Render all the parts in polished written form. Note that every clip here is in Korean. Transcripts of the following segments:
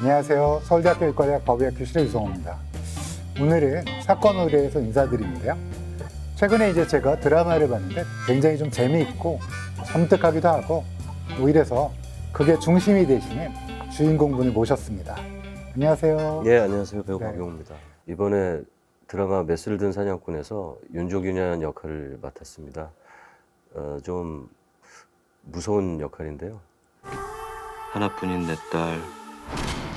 안녕하세요. 서울대학교 의과대학 법의학교실의 유성호입니다. 오늘은 사건 의뢰에서 인사드리는데요. 최근에 이제 제가 드라마를 봤는데 굉장히 좀 재미있고 섬뜩하기도 하고 이래서 그게 중심이 되시는 주인공분을 모셨습니다. 안녕하세요. 예, 안녕하세요. 배우 네. 박용호입니다. 이번에 드라마 메스를 든 사냥꾼에서 윤조균이라는 역할을 맡았습니다. 좀 무서운 역할인데요. 하나뿐인 내 딸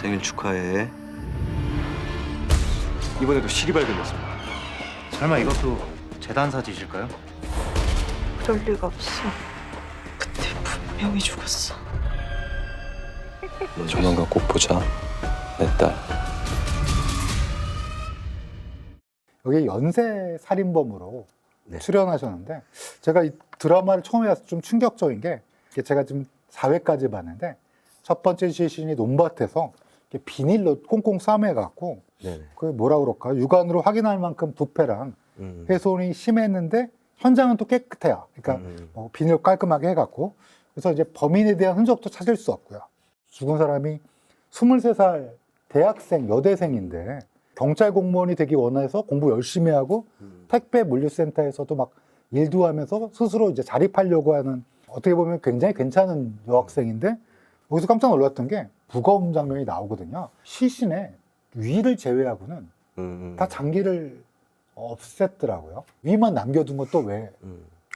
생일 축하해. 이번에도 실이 발견됐습니다. 설마 이것도 재단 사짓일까요? 그럴 리가 없어. 그때 분명히 죽었어. 조만간 꼭 보자. 내 딸. 여기 연쇄 살인범으로 네. 출연하셨는데 제가 이 드라마를 처음에 봐서 좀 충격적인 게 제가 지금 4회까지 봤는데 첫 번째 시신이 논밭에서 이렇게 비닐로 꽁꽁 싸매갖고 네네. 그 뭐라 그럴까 육안으로 확인할 만큼 부패랑 훼손이 심했는데 현장은 또 깨끗해요. 그러니까 비닐로 깔끔하게 해갖고 그래서 이제 범인에 대한 흔적도 찾을 수 없고요. 죽은 사람이 23살 대학생 여대생인데 경찰 공무원이 되기 원해서 공부 열심히 하고 택배 물류센터에서도 막 일도 하면서 스스로 이제 자립하려고 하는 어떻게 보면 굉장히 괜찮은 여학생인데 여기서 깜짝 놀랐던 게 부검 장면이 나오거든요. 시신의 위를 제외하고는 다 장기를 없앴더라고요. 위만 남겨둔 것도 왜?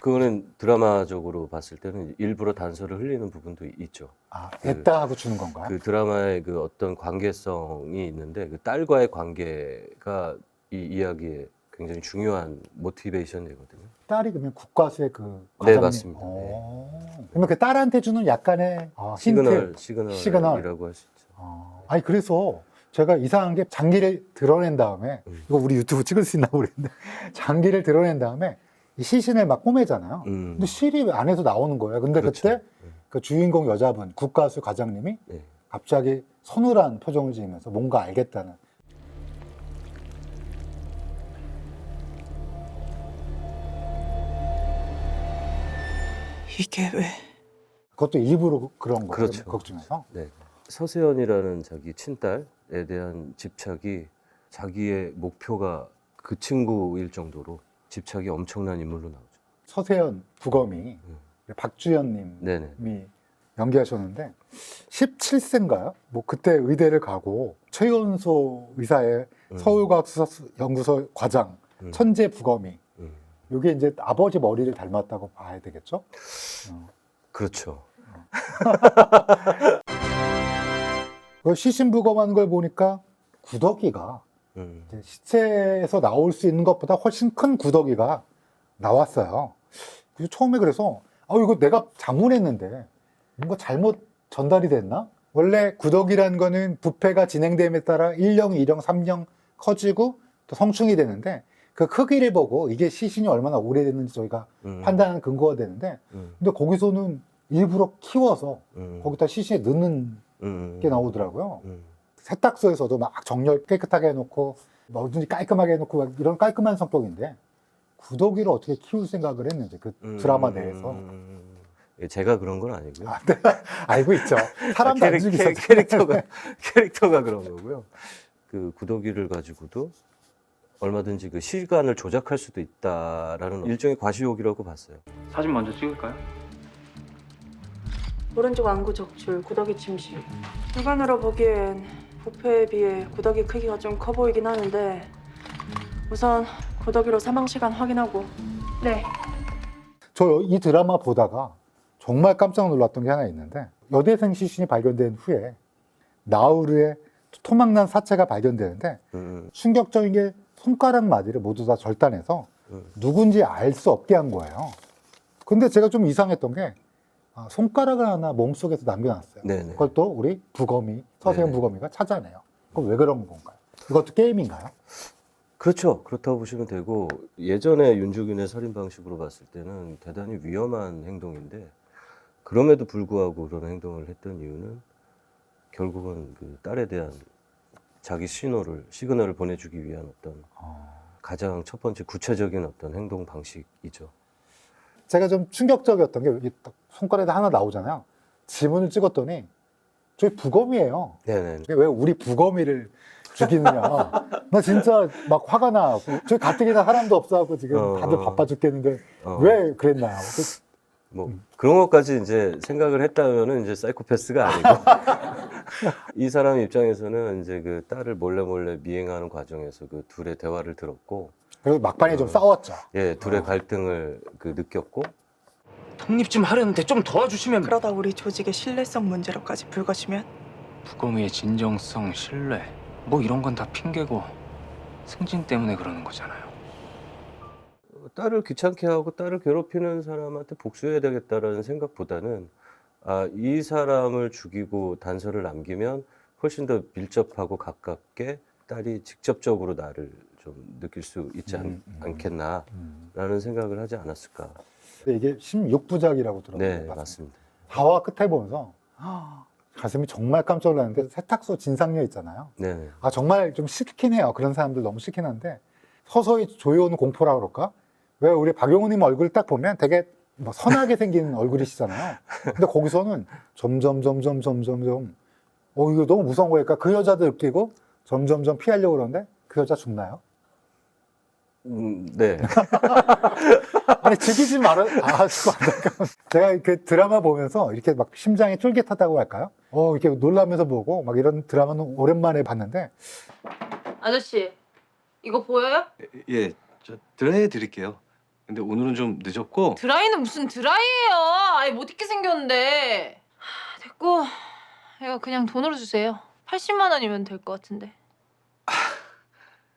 그거는 드라마적으로 봤을 때는 일부러 단서를 흘리는 부분도 있죠. 아, 냈다 하고 주는 건가요? 그 드라마의 그 어떤 관계성이 있는데 그 딸과의 관계가 이 이야기에 굉장히 중요한 모티베이션이거든요. 딸이 그러면 국가수의 그 네, 과장님? 맞습니다. 그러면 그 딸한테 주는 약간의 힌트. 시그널이라고 할 수 있죠. 아니 그래서 제가 이상한 게 장기를 드러낸 다음에 이거 우리 유튜브 찍을 수 있나 모르겠는데 장기를 드러낸 다음에 이 시신을 막 꼬매잖아요. 근데 실이 안에서 나오는 거예요. 근데 그렇죠. 그때 그 주인공 여자분 국가수 과장님이 네. 갑자기 서늘한 표정을 지으면서 뭔가 알겠다는. 이게 왜? 그것도 일부러 그런 거예요. 그렇죠. 극 중에서. 네. 서세연이라는 자기 친딸에 대한 집착이 자기의 목표가 그 친구일 정도로 집착이 엄청난 인물로 나오죠. 서세연 부검이 박주연님이 네네. 연기하셨는데 17세인가요? 뭐 그때 의대를 가고 최연소 의사의 서울과학수사연구소 과장 천재 부검이 이게 이제 아버지 머리를 닮았다고 봐야 되겠죠? 그렇죠. 그 시신 부검하는 걸 보니까 구더기가 이제 시체에서 나올 수 있는 것보다 훨씬 큰 구더기가 나왔어요. 그래서 처음에 그래서 이거 내가 장문했는데 뭔가 잘못 전달이 됐나? 원래 구더기라는 거는 부패가 진행됨에 따라 1형, 2형, 3형 커지고 또 성충이 되는데 그 크기를 보고 이게 시신이 얼마나 오래됐는지 저희가 판단하는 근거가 되는데 근데 거기서는 일부러 키워서 거기다 시신에 넣는 게 나오더라고요. 세탁소에서도 막 정렬 깨끗하게 해놓고 뭐든지 깔끔하게 해놓고 막 이런 깔끔한 성격인데 구더기를 어떻게 키울 생각을 했는지 그 드라마 내에서 제가 그런 건 아니고요. 네. 알고 있죠. 사람도 안 죽이죠. 캐릭터가 그런 거고요. 그 구더기를 가지고도 얼마든지 그 시간을 조작할 수도 있다라는 일종의 과시욕이라고 봤어요. 사진 먼저 찍을까요? 오른쪽 안구 적출, 구더기 침실. 육안으로 보기엔 부패에 비해 구더기 크기가 좀 커 보이긴 하는데 우선 구더기로 사망 시간 확인하고. 네. 저 이 드라마 보다가 정말 깜짝 놀랐던 게 하나 있는데 여대생 시신이 발견된 후에 나우르의 토막난 사체가 발견되는데 충격적인 게 손가락 마디를 모두 다 절단해서 누군지 알 수 없게 한 거예요. 근데 제가 좀 이상했던 게 손가락을 하나 몸속에서 남겨놨어요. 네네. 그걸 또 우리 부검이, 서세연 네네. 부검이가 찾아내요. 그럼 왜 그런 건가요? 이것도 게임인가요? 그렇죠. 그렇다고 보시면 되고 예전에 윤조균의 살인 방식으로 봤을 때는 대단히 위험한 행동인데 그럼에도 불구하고 그런 행동을 했던 이유는 결국은 그 딸에 대한 자기 시그널을 보내주기 위한 어떤 가장 첫 번째 구체적인 어떤 행동 방식이죠. 제가 좀 충격적이었던 게 손가락에 하나 나오잖아요. 지문을 찍었더니 저희 부검이에요. 네네. 왜 우리 부검이를 죽이느냐. 나 진짜 막 화가 나. 저희 가뜩이나 사람도 없어갖고 지금 다들 바빠 죽겠는데 왜 그랬나요? 뭐 그런 것까지 이제 생각을 했다면은 이제 사이코패스가 아니고 이 사람 입장에서는 이제 그 딸을 몰래 미행하는 과정에서 그 둘의 대화를 들었고, 그래서 막판에 좀 싸웠죠. 예, 둘의 갈등을 그 느꼈고. 독립 좀 하려는데 좀 도와주시면. 그러다 우리 조직의 신뢰성 문제로까지 불거지면 부검이의 진정성, 신뢰 뭐 이런 건 다 핑계고 승진 때문에 그러는 거잖아요. 딸을 귀찮게 하고 딸을 괴롭히는 사람한테 복수해야 되겠다라는 생각보다는, 이 사람을 죽이고 단서를 남기면 훨씬 더 밀접하고 가깝게 딸이 직접적으로 나를 좀 느낄 수 있지 않겠나라는 생각을 하지 않았을까. 근데 이게 16부작이라고 들었는데 네, 맞습니다. 4화 끝에 보면서 가슴이 정말 깜짝 놀랐는데, 세탁소 진상녀 있잖아요. 네. 정말 좀 싫긴 해요. 그런 사람들 너무 싫긴 한데, 서서히 조여오는 공포라 그럴까? 왜 우리 박용우님 얼굴 딱 보면 되게 뭐 선하게 생긴 얼굴이시잖아요. 근데 거기서는 점점 이거 너무 무서운 거니까 그 여자도 느끼고 점점 피하려고 그러는데 그 여자 죽나요? 네. 아니 죽이지 말아. 죽고 안타까운. 제가 그 드라마 보면서 이렇게 막 심장이 쫄깃하다고 할까요? 이렇게 놀라면서 보고 막 이런 드라마는 오랜만에 봤는데. 아저씨, 이거 보여요? 예, 저 드라이 해드릴게요. 근데 오늘은 좀 늦었고. 드라이는 무슨 드라이예요? 아예 못 입게 생겼는데. 됐고, 이거 그냥 돈으로 주세요. 80만 원이면 될 것 같은데.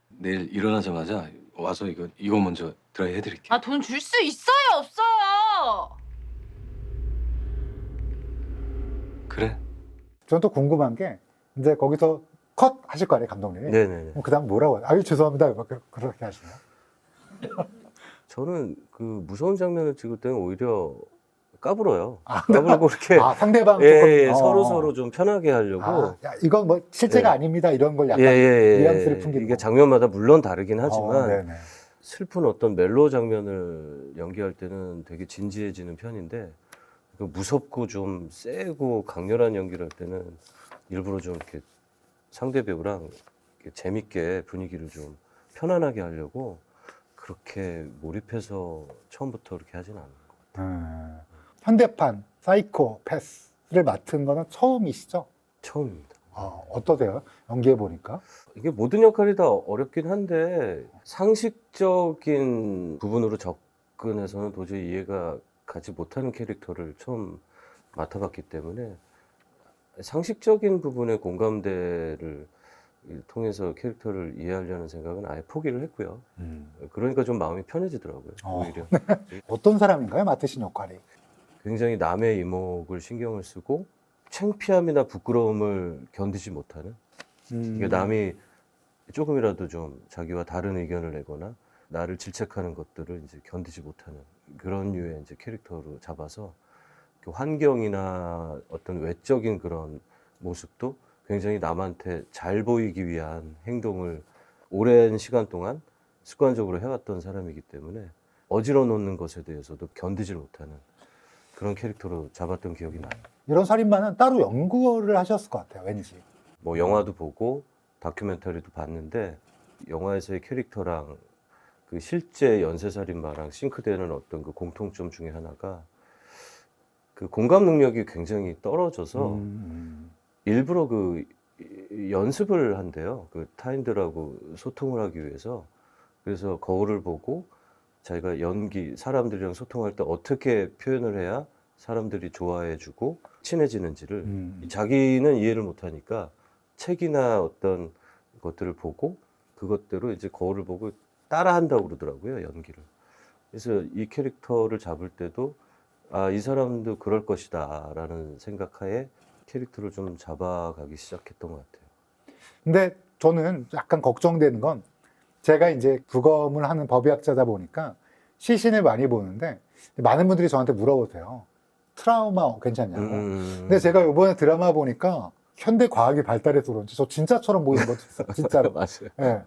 내일 일어나자마자 와서 이거 먼저 드라이 해드릴게요. 아, 돈 줄 수 있어요, 없어요? 그래? 저는 또 궁금한 게, 이제 거기서 컷 하실 거 아니에요, 감독님이? 네네. 그 다음 뭐라고 해요? 아유 죄송합니다. 막 그렇게 하시나요? 저는 그 무서운 장면을 찍을 때는 오히려 까불어요. 까불고 이렇게 상대방 예, 조금 서로 좀 편하게 하려고. 야, 이건 뭐 실제가 예. 아닙니다. 이런 걸 약간 예. 뉘앙스를 풍기는 이게 거. 장면마다 물론 다르긴 하지만 네네. 슬픈 어떤 멜로 장면을 연기할 때는 되게 진지해지는 편인데, 그 무섭고 좀 세고 강렬한 연기를 할 때는 일부러 좀 이렇게 상대 배우랑 이렇게 재밌게 분위기를 좀 편안하게 하려고 그렇게 몰입해서 처음부터 그렇게 하진 않는 것 같아요. 현대판 사이코패스를 맡은 거는 처음이시죠? 처음입니다. 어떠세요? 연기해 보니까? 이게 모든 역할이 다 어렵긴 한데 상식적인 부분으로 접근해서는 도저히 이해가 가지 못하는 캐릭터를 처음 맡아봤기 때문에 상식적인 부분의 공감대를 통해서 캐릭터를 이해하려는 생각은 아예 포기를 했고요. 그러니까 좀 마음이 편해지더라고요. 오히려. 어떤 사람인가요? 맡으신 역할이? 굉장히 남의 이목을 신경을 쓰고 창피함이나 부끄러움을 견디지 못하는, 이게 남이 조금이라도 좀 자기와 다른 의견을 내거나 나를 질책하는 것들을 이제 견디지 못하는 그런 류의 이제 캐릭터로 잡아서 그 환경이나 어떤 외적인 그런 모습도 굉장히 남한테 잘 보이기 위한 행동을 오랜 시간 동안 습관적으로 해왔던 사람이기 때문에 어지러 놓는 것에 대해서도 견디질 못하는 그런 캐릭터로 잡았던 기억이 나요. 이런 살인마는 따로 연구를 하셨을 것 같아요. 왠지. 뭐 영화도 보고 다큐멘터리도 봤는데, 영화에서의 캐릭터랑 그 실제 연쇄살인마랑 싱크되는 어떤 그 공통점 중에 하나가 그 공감 능력이 굉장히 떨어져서 일부러 그 연습을 한대요. 그 타인들하고 소통을 하기 위해서. 그래서 거울을 보고 자기가 사람들이랑 소통할 때 어떻게 표현을 해야 사람들이 좋아해주고 친해지는지를 자기는 이해를 못하니까 책이나 어떤 것들을 보고 그것대로 이제 거울을 보고 따라한다고 그러더라고요, 연기를. 그래서 이 캐릭터를 잡을 때도 이 사람도 그럴 것이다 라는 생각하에 캐릭터를 좀 잡아가기 시작했던 것 같아요. 근데 저는 약간 걱정되는 건, 제가 이제 부검을 하는 법의학자다 보니까 시신을 많이 보는데 많은 분들이 저한테 물어보세요. 트라우마 괜찮냐고. 근데 제가 이번에 드라마 보니까 현대 과학이 발달해서 그런지 저 진짜처럼 보이는 것도 있어요. 진짜로. 맞아요. 예.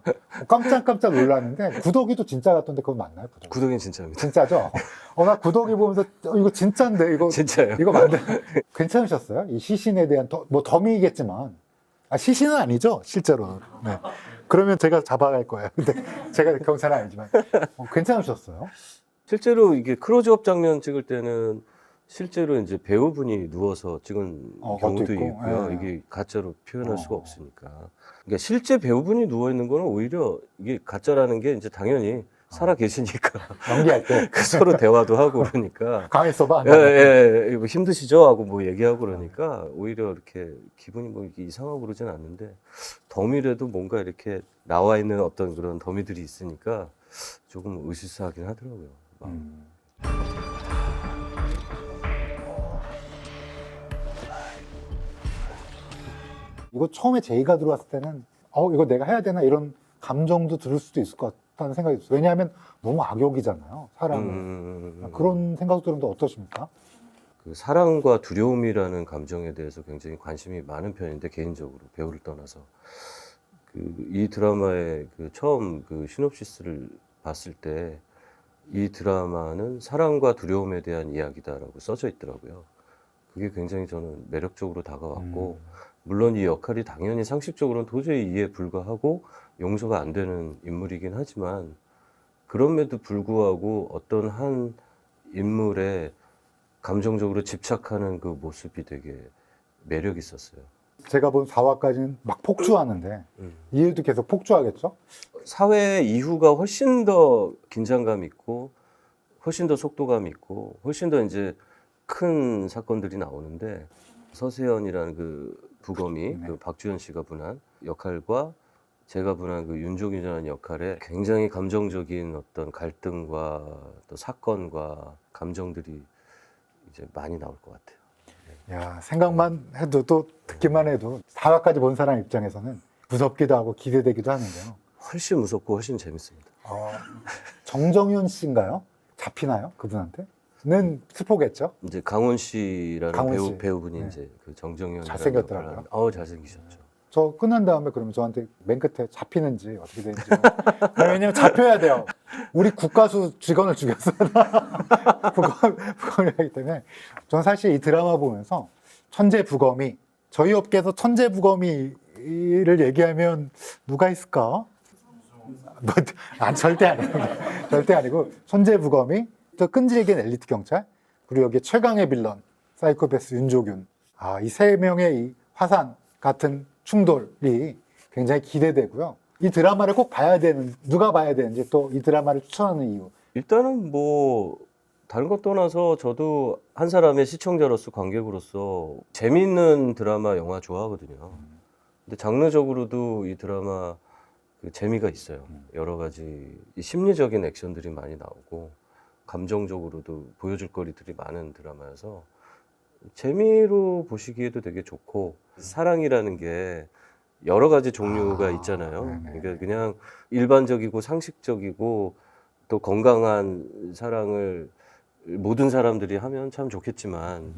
깜짝깜짝 놀랐는데 구더기도 진짜 같던데 그건 맞나요? 구더기? 구독인 진짜입니다. 진짜죠? 나 구더기 보면서 이거 진짜인데 이거 진짜요. 이거 만들 괜찮으셨어요? 이 시신에 대한 뭐 덤이겠지만 시신은 아니죠 실제로. 네. 그러면 제가 잡아갈 거예요. 근데 제가 경찰은 아니지만 괜찮으셨어요? 실제로 이게 클로즈업 장면 찍을 때는 실제로 이제 배우분이 누워서 찍은 경우도 그것도 있고, 있고요. 예. 이게 가짜로 표현할 수가 없으니까. 그러니까 실제 배우분이 누워 있는 거는 오히려 이게 가짜라는 게 이제 당연히 살아 계시니까 연기할 때 서로 대화도 하고 그러니까 가만히 있어봐. 예, 뭐 힘드시죠? 하고 뭐 얘기하고 그러니까 오히려 이렇게 기분이 뭐 이렇게 이상하고 그러진 않는데 덤이라도 뭔가 이렇게 나와 있는 어떤 그런 덤이들이 있으니까 조금 으스스하긴 하더라고요. 이거 처음에 제의가 들어왔을 때는 이거 내가 해야 되나 이런 감정도 들을 수도 있을 것 같다는 생각이 들어요. 왜냐하면 너무 악역이잖아요. 사람은. 그런 생각도 들었는데 어떠십니까? 그 사랑과 두려움이라는 감정에 대해서 굉장히 관심이 많은 편인데 개인적으로 배우를 떠나서 이 드라마의 처음 시놉시스를 봤을 때 이 드라마는 사랑과 두려움에 대한 이야기다라고 써져 있더라고요. 그게 굉장히 저는 매력적으로 다가왔고 물론 이 역할이 당연히 상식적으로는 도저히 이해에 불과하고 용서가 안 되는 인물이긴 하지만 그럼에도 불구하고 어떤 한 인물에 감정적으로 집착하는 그 모습이 되게 매력 있었어요. 제가 본 4화까지는 막 폭주하는데 이후도 계속 폭주하겠죠? 사회 이후가 훨씬 더 긴장감 있고 훨씬 더 속도감 있고 훨씬 더 이제 큰 사건들이 나오는데 서세연이라는 그 부검이 네. 그 박주현 씨가 분한 역할과 제가 분한 그 윤종윤이라는 역할에 굉장히 감정적인 어떤 갈등과 또 사건과 감정들이 이제 많이 나올 것 같아요. 야, 생각만 해도 또 듣기만 해도 4화까지 본 사람 입장에서는 무섭기도 하고 기대되기도 하는데요. 훨씬 무섭고 훨씬 재밌습니다. 정정윤 씨인가요? 잡히나요? 그분한테? 는 스포겠죠? 이제 강원 씨라는 강원 씨. 배우분이 네. 이제 그 정정현 잘생겼더라고요. 잘생기셨죠. 저 끝난 다음에 그러면 저한테 맨 끝에 잡히는지 어떻게 되는지 왜냐면 잡혀야 돼요. 우리 국가수 직원을 죽였어요. 부검을 하기 때문에 저는 사실 이 드라마 보면서 천재 부검이 저희 업계에서 천재 부검이를 얘기하면 누가 있을까? 절대 아니고 절대 아니고 천재 부검이 또 끈질긴 엘리트 경찰 그리고 여기 최강의 빌런 사이코패스 윤조균 이 세 명의 이 화산 같은 충돌이 굉장히 기대되고요. 이 드라마를 꼭 봐야 되는 누가 봐야 되는지 또 이 드라마를 추천하는 이유. 일단은 뭐 다른 것 떠나서 저도 한 사람의 시청자로서 관객으로서 재미있는 드라마 영화 좋아하거든요. 근데 장르적으로도 이 드라마 그 재미가 있어요. 여러 가지 이 심리적인 액션들이 많이 나오고 감정적으로도 보여줄 거리들이 많은 드라마여서 재미로 보시기에도 되게 좋고 사랑이라는 게 여러 가지 종류가 있잖아요. 네네. 그러니까 그냥 일반적이고 상식적이고 또 건강한 사랑을 모든 사람들이 하면 참 좋겠지만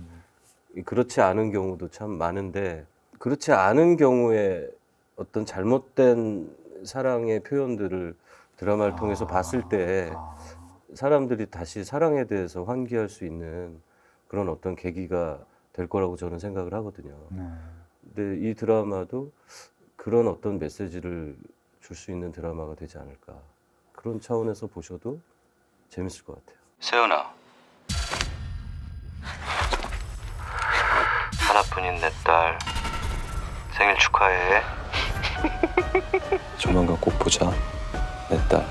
그렇지 않은 경우도 참 많은데 그렇지 않은 경우에 어떤 잘못된 사랑의 표현들을 드라마를 통해서 봤을 때 사람들이 다시 사랑에 대해서 환기할 수 있는 그런 어떤 계기가 될 거라고 저는 생각을 하거든요. 근데 이 드라마도 그런 어떤 메시지를 줄 수 있는 드라마가 되지 않을까. 그런 차원에서 보셔도 재밌을 것 같아요. 세연아, 하나뿐인 내 딸 생일 축하해. 조만간 꼭 보자, 내 딸.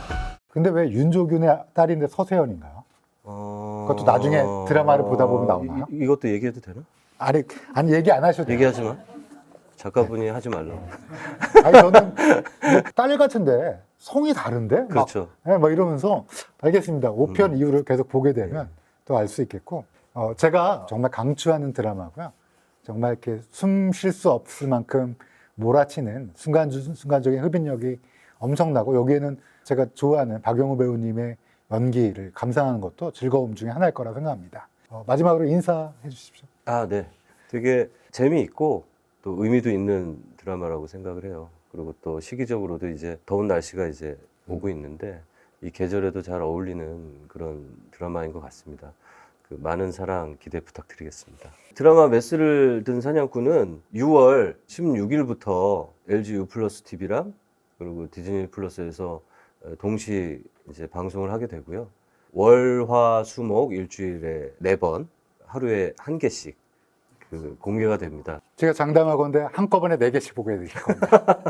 근데 왜 윤조균의 딸인데 서세연인가요? 그것도 나중에 드라마를 보다 보면 나오나요? 이것도 얘기해도 되나? 아니 얘기 안 하셔도 돼요. 얘기하지 마. 작가분이 하지 말라고. 아니 저는 딸 같은데 성이 다른데? 그렇죠. 막 이러면서 알겠습니다. 5편 이후를 계속 보게 되면 또 알 수 있겠고 제가 정말 강추하는 드라마고요. 정말 이렇게 숨 쉴 수 없을 만큼 몰아치는 순간적인 흡인력이 엄청나고 여기에는 제가 좋아하는 박영우 배우님의 연기를 감상하는 것도 즐거움 중에 하나일 거라 생각합니다. 마지막으로 인사해 주십시오. 네. 되게 재미있고 또 의미도 있는 드라마라고 생각을 해요. 그리고 또 시기적으로도 이제 더운 날씨가 이제 오고 있는데 이 계절에도 잘 어울리는 그런 드라마인 것 같습니다. 그 많은 사랑 기대 부탁드리겠습니다. 드라마 메스를 든 사냥꾼은 6월 16일부터 LG U 플러스 TV랑 그리고 디즈니 플러스에서 동시 이제 방송을 하게 되고요. 월, 화, 수, 목 일주일에 4번 하루에 1개씩 그 공개가 됩니다. 제가 장담하건대 한꺼번에 4개씩 보게 될 겁니다.